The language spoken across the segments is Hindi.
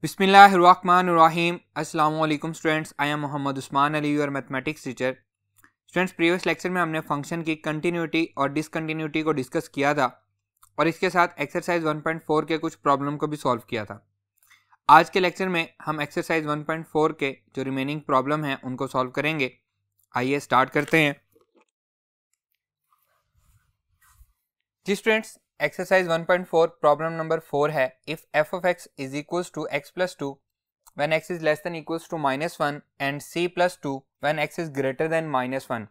बिस्मिल्लाहिर्रहमानिर्रहीम। अस्सलामु अलैकुम students, I am Mohammad Usman Ali, your mathematics teacher. Students, previous lecture में हमने फंक्शन की कंटिन्यूटी और डिसकंटिन्यूटी को डिस्कस किया था और इसके साथ एक्सरसाइज 1.4 के कुछ प्रॉब्लम को भी सॉल्व किया था। आज के लेक्चर में हम एक्सरसाइज 1.4 के जो रिमेनिंग प्रॉब्लम हैं उनको सॉल्व करेंगे। आइए स्टार्ट करते हैं। जी स्टूडेंट्स, एक्सरसाइज 1.4 प्रॉब्लम नंबर 4 है। If f of x is equals to x plus 2 when x is less than equals to -1 and c plus 2 when x is greater than -1,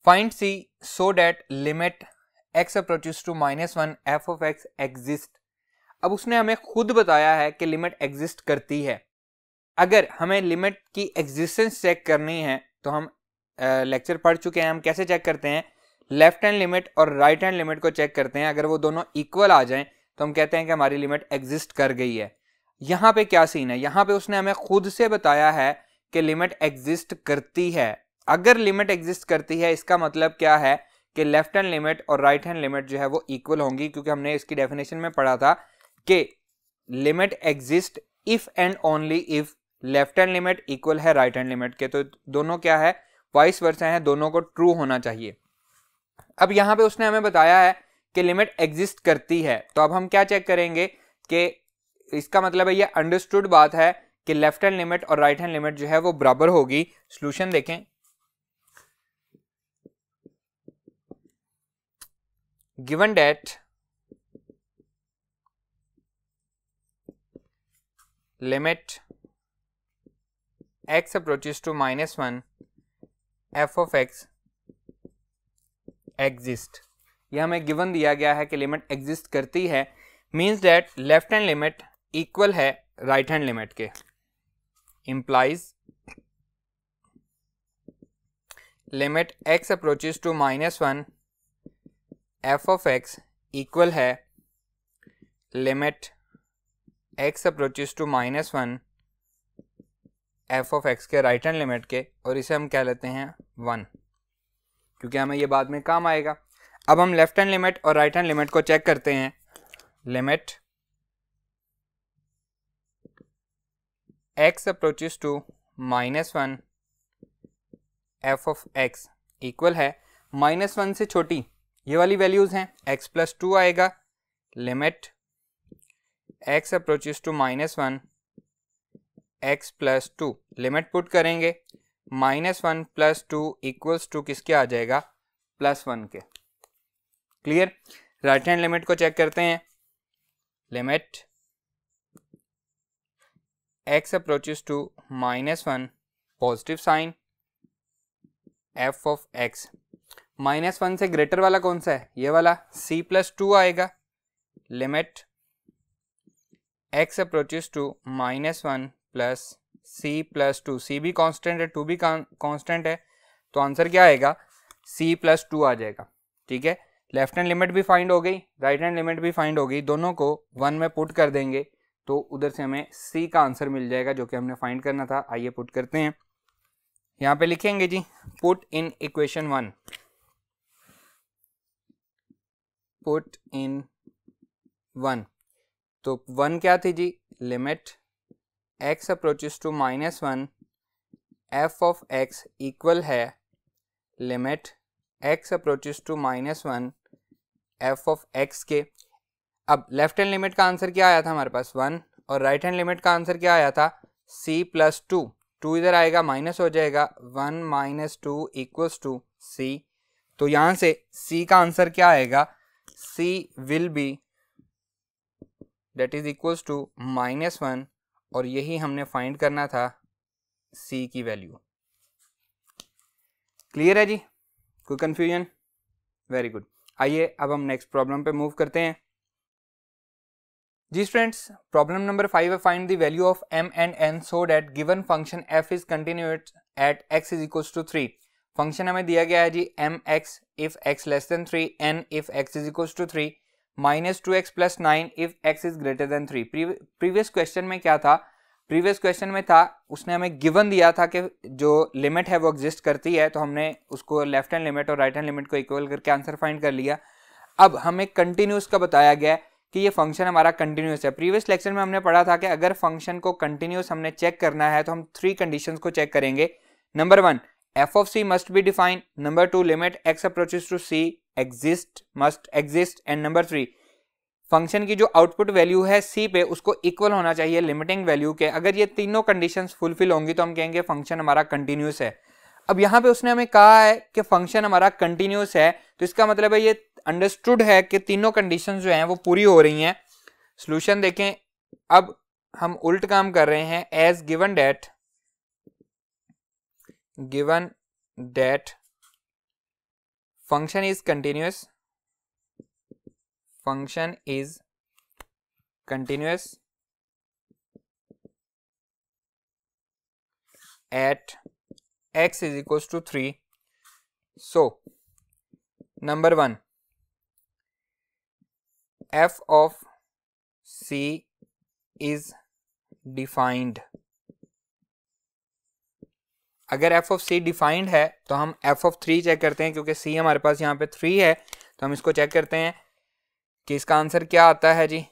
find c so that limit x approaches to -1 f of x exist। अब उसने हमें खुद बताया है कि लिमिट एग्जिस्ट करती है। अगर हमें लिमिट की एग्जिस्टेंस चेक करनी है तो हम लेक्चर पढ़ चुके हैं। हम कैसे चेक करते हैं? लेफ्ट हैंड लिमिट और राइट हैंड लिमिट को चेक करते हैं। अगर वो दोनों इक्वल आ जाएं तो हम कहते हैं कि हमारी लिमिट एग्जिस्ट कर गई है। यहाँ पे क्या सीन है? यहाँ पे उसने हमें खुद से बताया है कि लिमिट एग्जिस्ट करती है। अगर लिमिट एग्जिस्ट करती है इसका मतलब क्या है कि लेफ्ट हैंड लिमिट और राइट हैंड लिमिट जो है वो इक्वल होंगी, क्योंकि हमने इसकी डेफिनेशन में पढ़ा था कि limit exist if and only if left hand limit equal है राइट हैंड लिमिट के। तो दोनों क्या है? वाइस वर्सा है, दोनों को ट्रू होना चाहिए। अब यहाँ पे उसने हमें बताया है कि लिमिट एग्जिस्ट करती है, तो अब हम क्या चेक करेंगे कि इसका मतलब है ये अंडरस्टूड बात है कि लेफ्ट हैंड लिमिट और राइट हैंड लिमिट जो है वो बराबर होगी। सॉल्यूशन देखें। Given that limit x approaches to -1 f of x exist, यह हमें गिवन दिया गया है कि लिमिट एग्जिस्ट करती है, means that left hand limit equal है राइट हैंड लिमिट के। Implies limit x approaches to -1 f of x equal है limit x approaches to -1 f of x के राइट हैंड लिमिट के, और इसे हम क्या लेते हैं 1, क्योंकि हमें ये बाद में काम आएगा। अब हम लेफ्ट हैंड लिमिट और राइट हैंड लिमिट को चेक करते हैं। Limit x approaches to -1 f of x equal है -1 से छोटी ये वाली वैल्यूज हैं, x प्लस 2 आएगा। Limit x approaches to -1 x plus 2, limit put करेंगे -1 प्लस 2 इक्वल्स टू किसके आ जाएगा? +1 के। क्लियर? राइट हैंड लिमिट को चेक करते हैं। Limit x approaches to -1 positive sign f of x, -1 से ग्रेटर वाला कौन सा है? ये वाला, c प्लस 2 आएगा। Limit x approaches to -1 plus c plus 2, c भी कांस्टेंट है, 2 भी कांस्टेंट है, तो आंसर क्या आएगा? c प्लस 2 आ जाएगा। ठीक है, लेफ्ट हैंड लिमिट भी फाइंड हो गई, राइट हैंड लिमिट भी फाइंड हो गई, दोनों को 1 में पुट कर देंगे तो उधर से हमें c का आंसर मिल जाएगा जो कि हमने फाइंड करना था। आइए पुट करते हैं। यहाँ पे लिखेंगे जी, put in equation 1, put in 1। तो 1 क्या थी जी? Limit x approaches to -1 f of x equal है limit x approaches to -1 f of x के। अब लेफ्ट हैंड लिमिट का आंसर क्या आया था हमारे पास? 1, और राइट हैंड लिमिट का आंसर क्या आया था? c प्लस 2, 2 इधर आएगा, माइनस हो जाएगा, 1 - 2 इक्वल्स टू c। तो यहाँ से c का आंसर क्या आएगा? c will be that is equals to -1, और यही हमने फाइंड करना था c की वैल्यू। क्लियर है जी? कोई कंफ्यूजन? Very good. आइए अब हम नेक्स्ट प्रॉब्लम पे मूव करते हैं। जी स्टूडेंट्स, प्रॉब्लम नंबर 5 है, find the value of m and n so that given function f is continuous at x is equals to 3। Function हमें दिया गया है जी mx if x less than 3, n if x is equals to 3, -2x plus 9 if x is greater than 3। Previous question में क्या था? प्रीवियस क्वेश्चन में था उसने हमें गिवन दिया था कि जो लिमिट है वो एग्जिस्ट करती है, तो हमने उसको लेफ्ट हैंड लिमिट और राइट हैंड लिमिट को इक्वल करके आंसर फाइंड कर लिया। अब हमें कंटिन्यूस का बताया गया है कि ये फंक्शन हमारा कंटिन्यूस है। प्रीवियस लेक्चर में हमने पढ़ा था कि अगर फंक्शन को कंटिन्यूस हमने चेक करना है तो हम 3 कंडीशंस को चेक करेंगे। Number 1, F of C must be defined. Number 2, limit X approaches to C exist must exist. And number 3, function की जो आउटपुट वैल्यू है सी पे उसको इक्वल होना चाहिए लिमिटिंग वैल्यू के। अगर ये तीनों कंडीशंस फुलफिल होंगी तो हम कहेंगे फंक्शन हमारा कंटिन्यूस है। अब यहाँ पे उसने हमें कहा है कि फंक्शन हमारा कंटिन्यूस है, तो इसका मतलब है ये अंडरस्टूड है कि तीनों कंडीशंस जो हैं वो पूरी हो रही हैं। सॉल्यूशन देखें, अब हम उल्ट काम कर रहे हैं। As given that function is continuous at x is equals to 3. So number 1, f of c is defined. अगर f of c डिफाइंड है तो हम f of 3 चेक करते हैं, क्योंकि c हमारे पास यहाँ पे 3 है, तो हम इसको चेक करते हैं कि इसका आंसर क्या आता है जी।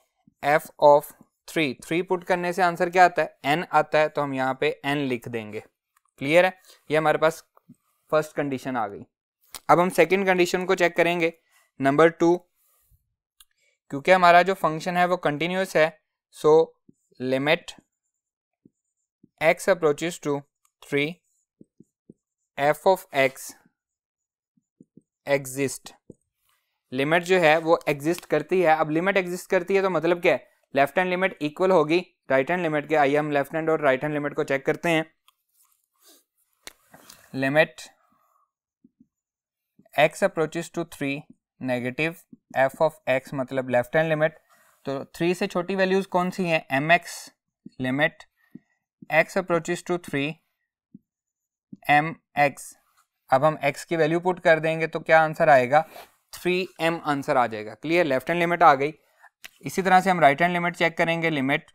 f of 3 पुट करने से आंसर क्या आता है, n आता है, तो हम यहाँ पे n लिख देंगे। क्लियर है, ये हमारे पास फर्स्ट कंडीशन आ गई। अब हम सेकंड कंडीशन को चेक करेंगे। नंबर 2, क्योंकि हमारा जो फंक्शन है वो कंटिन्यूस है, so limit x approaches to 3 f of x exist. Limit जो है वो एग्जिस्ट करती है। अब लिमिट एग्जिस्ट करती है तो मतलब क्या है, लेफ्ट हैंड लिमिट इक्वल होगी राइट हैंड लिमिट के। आइए हम लेफ्ट हैंड और राइट हैंड लिमिट को चेक करते हैं। Limit x approaches to 3 negative f of x मतलब लेफ्ट हैंड लिमिट, तो 3 से छोटी वैल्यूज कौन सी हैं, mx। Limit x approaches to 3 mx। अब हम x की वैल्यू पुट कर देंगे तो क्या आंसर आएगा, 3m आंसर आ जाएगा। क्लियर, लेफ्ट हैंड लिमिट आ गई। इसी तरह से हम राइट हैंड लिमिट चेक करेंगे। Limit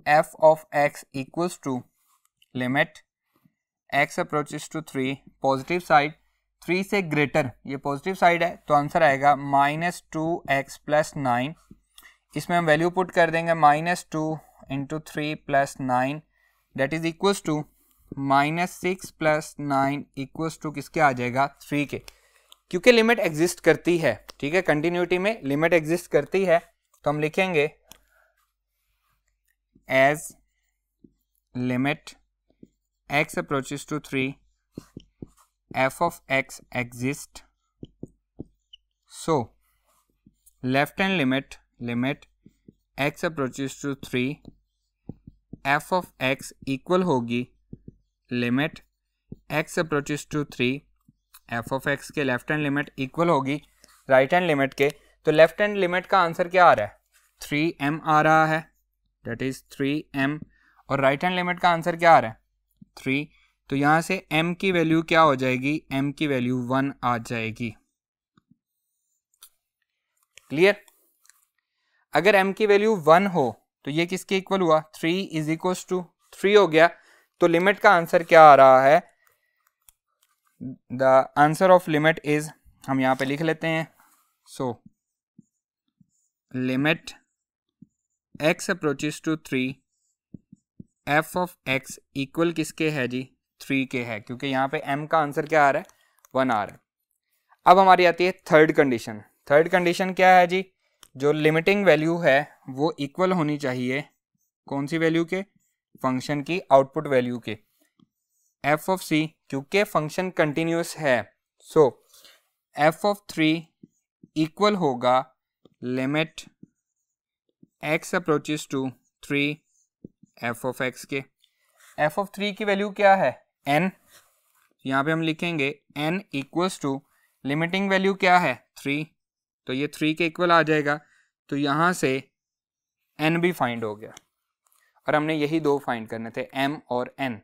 f of x equals to limit x approaches to 3 positive side 3 से ग्रेटर, ये पॉजिटिव साइड है, तो आंसर आएगा -2x प्लस 9। इसमें हम वैल्यू पुट कर देंगे -2 into 3 plus 9 that is equals to -6 plus 9 equals to किसके आ जाएगा, 3 के। क्योंकि लिमिट एग्जिस्ट करती है, ठीक है, कंटिन्यूटी में लिमिट एग्जिस्ट करती है, तो हम लिखेंगे age limit x approaches to 3 f of x exist, so left hand limit x approaches to 3 f of x equal होगी limit x approaches to 3 f of x के लेफ्ट हैंड लिमिट इक्वल होगी राइट हैंड लिमिट के। तो लेफ्ट हैंड लिमिट का आंसर क्या आ रहा है, 3m आ रहा है, दैट इज 3m। और राइट हैंड लिमिट का आंसर क्या आ रहा है, 3। तो यहां से m की वैल्यू क्या हो जाएगी, m की वैल्यू 1 आ जाएगी। क्लियर, अगर m की वैल्यू 1 हो तो ये किसके इक्वल हुआ, 3 इज इक्वल टू 3 हो गया। तो लिमिट का आंसर क्या आ रहा है, the answer of limit is, हम यहां पे लिख लेते हैं, so limit x approaches to 3 f of x equal किसके है जी, 3 के है, क्योंकि यहाँ पे m का आंसर क्या आ रहा है, 1 आ रहा है। अब हमारी आती है थर्ड कंडीशन। थर्ड कंडीशन क्या है जी, जो लिमिटिंग वैल्यू है वो इक्वल होनी चाहिए कौन सी वैल्यू के, फंक्शन की आउटपुट वैल्यू के। f of c, क्योंकि फंक्शन कंटिन्यूस है, सो f of 3 इक्वल होगा limit x approaches to 3 f of x के। f of 3 की वैल्यू क्या है, n। यहाँ पे हम लिखेंगे n equals to limiting value क्या है, 3, तो ये 3 के इक्वल आ जाएगा। तो यहाँ से n भी फाइंड हो गया, और हमने यही दो फाइंड करने थे, m और n।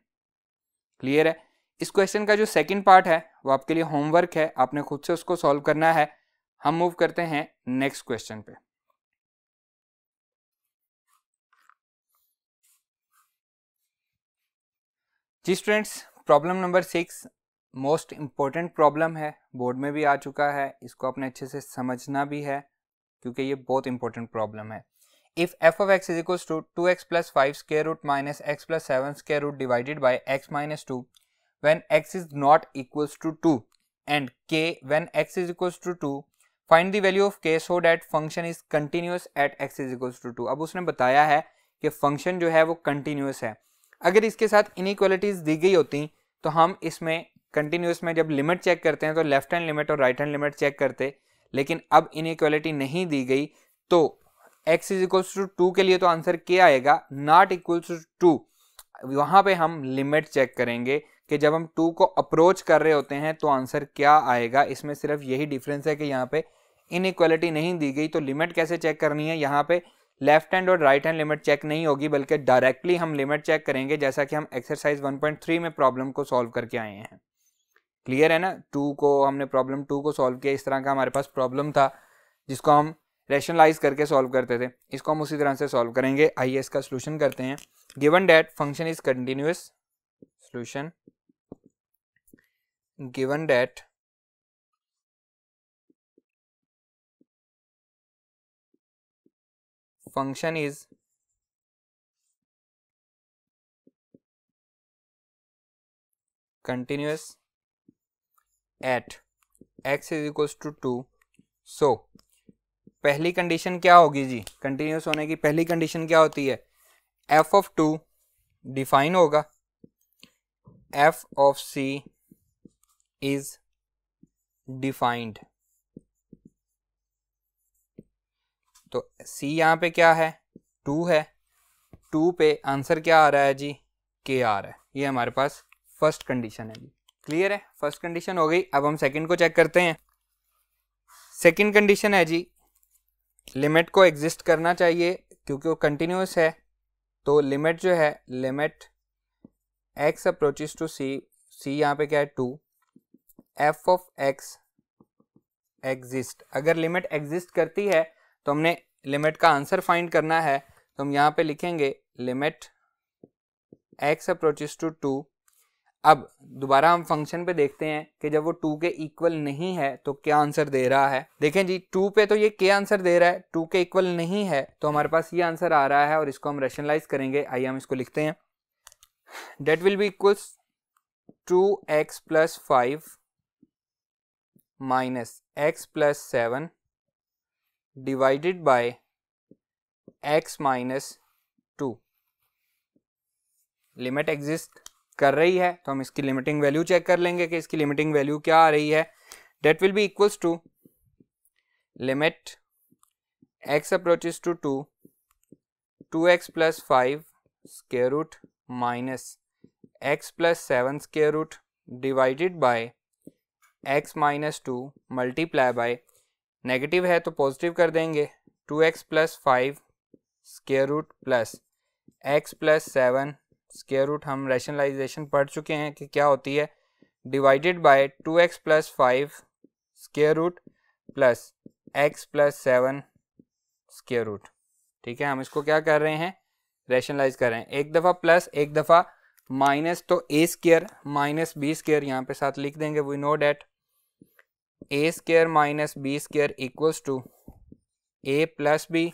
क्लियर है। इस क्वेश्चन का जो सेकंड पार्ट है वो आपके लिए होमवर्क है, आपने खुद से उसको सॉल्व करना है। हम मूव करते हैं नेक्स्ट क्वेश्चन पे। जी students, problem number 6 most important problem है, बोर्ड में भी आ चुका है, इसको अपने अच्छे से समझना भी है क्योंकि ये बहुत इंपॉर्टेंट प्रॉब्लम है। If F of X is equals to 2x plus 5 square root minus x plus 7 square root divided by x minus 2 when x is not equals to 2 and k when x is equals to 2 find the value of k so that function is continuous at x is equals to 2। अब उसने बताया है कि फंक्शन जो है वो कंटिन्यूअस है। अगर इसके साथ इनइक्वालिटीज दी गई होती तो हम इसमें कंटिन्यूअस में जब लिमिट चेक करते हैं तो लेफ्ट हैंड लिमिट और राइट हैंड लिमिट चेक करते, लेकिन अब इनइक्वालिटी नहीं दी गई तो x इज इक्वल्स टू 2 के लिए तो आंसर क्या आएगा, नॉट इक्वल्स टू 2। वहां पे हम लिमिट चेक करेंगे कि जब हम 2 को अप्रोच कर रहे होते हैं तो आंसर क्या आएगा। इसमें सिर्फ यही डिफरेंस है कि यहाँ पे इनइक्वालिटी नहीं दी गई तो लिमिट कैसे चेक करनी है, यहाँ पे लेफ्ट हैंड और राइट हैंड लिमिट चेक नहीं होगी बल्कि डायरेक्टली हम लिमिट चेक करेंगे, जैसा कि हम एक्सरसाइज 1.3 में प्रॉब्लम को सॉल्व करके आए हैं। क्लियर है ना। हमने प्रॉब्लम 2 को सॉल्व किया, इस तरह का हमारे पास प्रॉब्लम था जिसको हम रैशनलाइज करके सॉल्व करते थे, इसको हम उसी तरह से सॉल्व करेंगे। आइए इसका सॉल्यूशन करते हैं। Given that function is continuous, solution given that function is continuous at x is equals to 2। so पहली कंडीशन क्या होगी जी, कंटिन्यूस होने की पहली कंडीशन क्या होती है, f ऑफ 2 डिफाइन होगा, f of c is defined. तो c यहाँ पे क्या है, 2 है, 2 पे आंसर क्या आ रहा है जी, k आ रहा है। ये हमारे पास फर्स्ट कंडीशन है जी। क्लियर है, फर्स्ट कंडीशन हो गई। अब हम सेकंड को चेक करते हैं। सेकंड कंडीशन है जी, लिमिट को एग्जिस्ट करना चाहिए क्योंकि वो कंटिन्यूस है, तो लिमिट जो है, limit x approaches to c, c यहाँ पे क्या है 2, f ऑफ x एग्जिस्ट। अगर लिमिट एग्जिस्ट करती है तो हमने लिमिट का आंसर फाइंड करना है, तो हम यहाँ पे लिखेंगे लिमिट x अप्रोचेस टू 2। अब दोबारा हम फंक्शन पे देखते हैं कि जब वो 2 के इक्वल नहीं है तो क्या आंसर दे रहा है। देखें जी, 2 पे तो ये क्या आंसर दे रहा है, 2 के इक्वल नहीं है तो हमारे पास ये आंसर आ रहा है और इसको हम रैशनलाइज करेंगे। आइए हम इसको लिखते हैं। That will be equals 2x plus 5 minus x plus 7 divided by x minus 2। Limit exist कर रही है तो हम इसकी लिमिटिंग वैल्यू चेक कर लेंगे कि इसकी लिमिटिंग वैल्यू क्या आ रही है। That will be equals to limit x approaches to 2, 2x plus 5 square root minus x plus 7 square root divided by x minus 2 multiply by, negative है तो पॉजिटिव कर देंगे, 2x plus 5 square root plus x plus 7 square root. हम रैशनलाइजेशन पढ़ चुके हैं कि क्या होती है, divided by 2x plus 5 square root plus x plus 7 square root. ठीक है, हम इसको क्या कर रहे हैं, रैशनलाइज कर रहे हैं। एक दफ़ा प्लस एक दफ़ा माइनस, तो a square minus B square यहाँ पे साथ लिख देंगे। We know that a square minus B square equals to a plus B,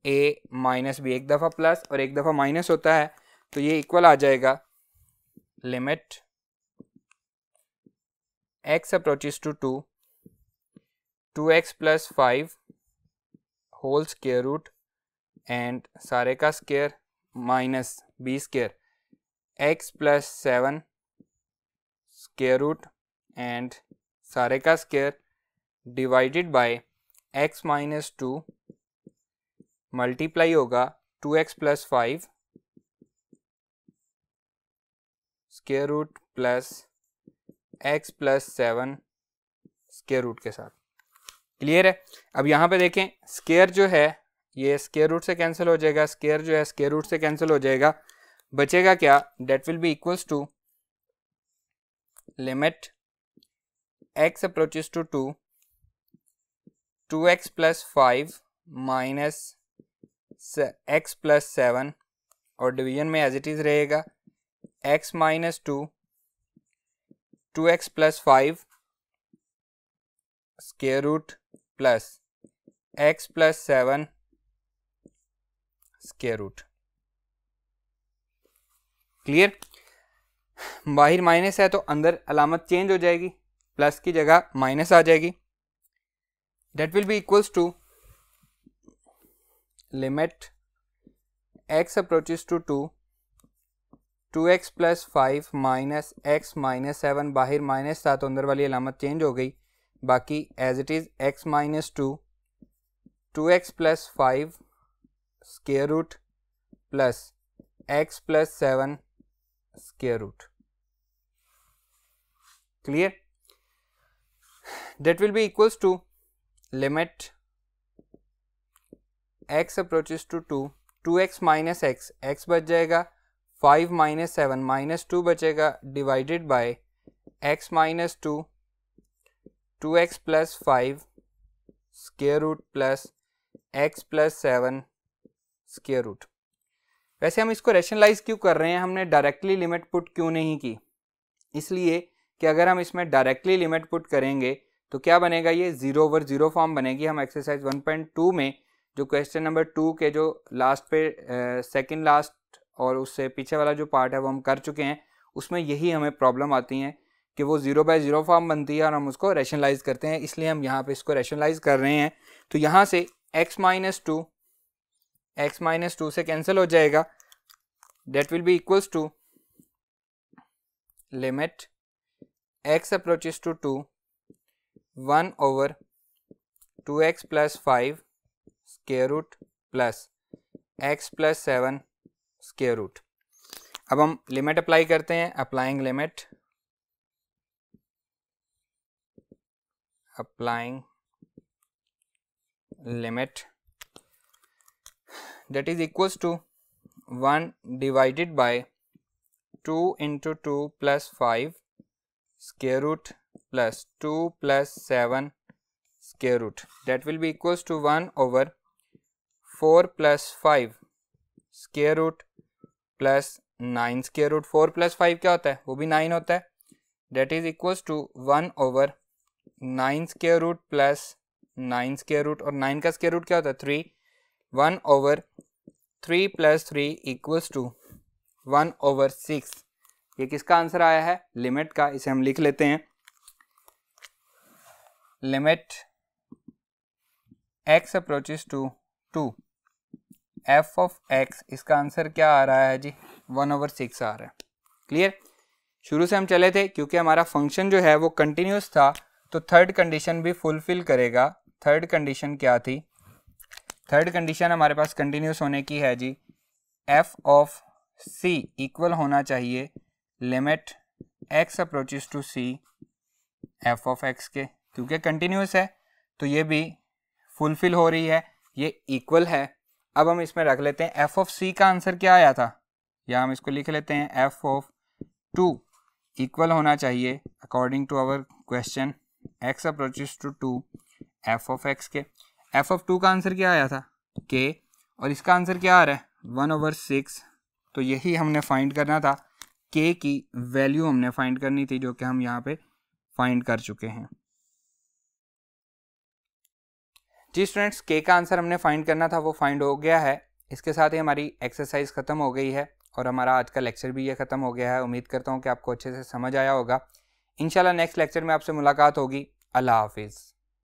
a minus B, एक दफ़ा प्लस और एक दफ़ा माइनस होता है तो ये इक्वल आ जाएगा limit x approaches to 2, 2x plus 5 whole square root and सारे का square minus B square x plus 7 square root and सारे का square divided by x minus 2 multiply होगा 2x plus 5 square root plus x plus 7 square root के साथ। क्लियर है। अब यहाँ पे देखें, स्क्वायर जो है ये स्क्वायर रूट से कैंसिल हो जाएगा, स्क्वायर जो है स्क्वायर रूट से कैंसिल हो जाएगा, बचेगा क्या, that will be equals to limit x approaches to 2, 2x plus 5 minus x plus 7 और डिवीजन में एज इट इज रहेगा x minus 2 2x plus 5 square root plus x plus 7 square root. Clear? बाहर माइनस है तो अंदर अलामत चेंज हो जाएगी, प्लस की जगह माइनस आ जाएगी। That will be equals to limit x approaches to 2x plus 5 minus x minus 7, बाहर माइनस था तो अंदर वाली अलामत चेंज हो गई, बाकी as it is x minus 2x plus 5 square root plus x plus 7 square root. Clear? That will be equals to limit x approaches to 2x minus x बच जाएगा, 5 माइनस 7 माइनस 2 बचेगा, divided by x minus 2x plus 5 square root plus x plus 7 square root. वैसे हम इसको रैशनलाइज क्यों कर रहे हैं, हमने डायरेक्टली लिमिट पुट क्यों नहीं की? इसलिए कि अगर हम इसमें डायरेक्टली लिमिट पुट करेंगे तो क्या बनेगा, ये 0/0 फॉर्म बनेगी। हम एक्सरसाइज 1.2 में जो क्वेश्चन नंबर 2 के जो लास्ट पे सेकंड लास्ट और उससे पीछे वाला जो पार्ट है वो हम कर चुके हैं, उसमें यही हमें प्रॉब्लम आती है कि वो 0/0 फॉर्म बनती है और हम उसको रैशनलाइज करते हैं, इसलिए हम यहाँ पे इसको रैशनलाइज कर रहे हैं। तो यहाँ से x माइनस 2 से कैंसिल हो जाएगा, that will be equals to limit x approaches to 1/2x plus 5 square root plus x plus 7 square root. अब हम लिमिट अप्लाई करते हैं, applying limit that is equals to 1 divided by 2 into 2 plus 5 square root plus 2 plus 7 square root, that will be equals to 1/4 plus 5 square root plus 9 square root। 4 plus 5 क्या होता है, वो भी 9 होता है, that is equals to 1/9 square root plus 9 square root, और 9 का square root क्या होता है 3, 1/3 plus 3 equals to 1/6। ये किसका आंसर आया है, लिमिट का। इसे हम लिख लेते हैं, limit x approaches to 2 f of x, इसका आंसर क्या आ रहा है जी, 1/6 आ रहा है। क्लियर? शुरू से हम चले थे क्योंकि हमारा फंक्शन जो है वो कंटिन्यूस था, तो थर्ड कंडीशन भी फुलफिल करेगा। थर्ड कंडीशन क्या थी, थर्ड कंडीशन हमारे पास कंटिन्यूस होने की है जी, f ऑफ c इक्वल होना चाहिए limit x approaches to c f of x के, क्योंकि कंटिन्यूस है तो ये भी फुलफिल हो रही है, ये इक्वल है। अब हम इसमें रख लेते हैं f ऑफ c का आंसर क्या आया था, या हम इसको लिख लेते हैं f ऑफ 2 इक्वल होना चाहिए according to our question x approaches to 2 f of x के। f ऑफ 2 का आंसर क्या आया था k, और इसका आंसर क्या आ रहा है 1/6। तो यही हमने फाइंड करना था, k की वैल्यू हमने फाइंड करनी थी, जो कि हम यहाँ पे फाइंड कर चुके हैं। जी स्टूडेंट्स, k का आंसर हमने फाइंड करना था, वो फाइंड हो गया है। इसके साथ ही हमारी एक्सरसाइज ख़त्म हो गई है और हमारा आज का लेक्चर भी ये ख़त्म हो गया है। उम्मीद करता हूँ कि आपको अच्छे से समझ आया होगा। इंशाल्लाह नेक्स्ट लेक्चर में आपसे मुलाकात होगी। अल्लाह हाफिज़।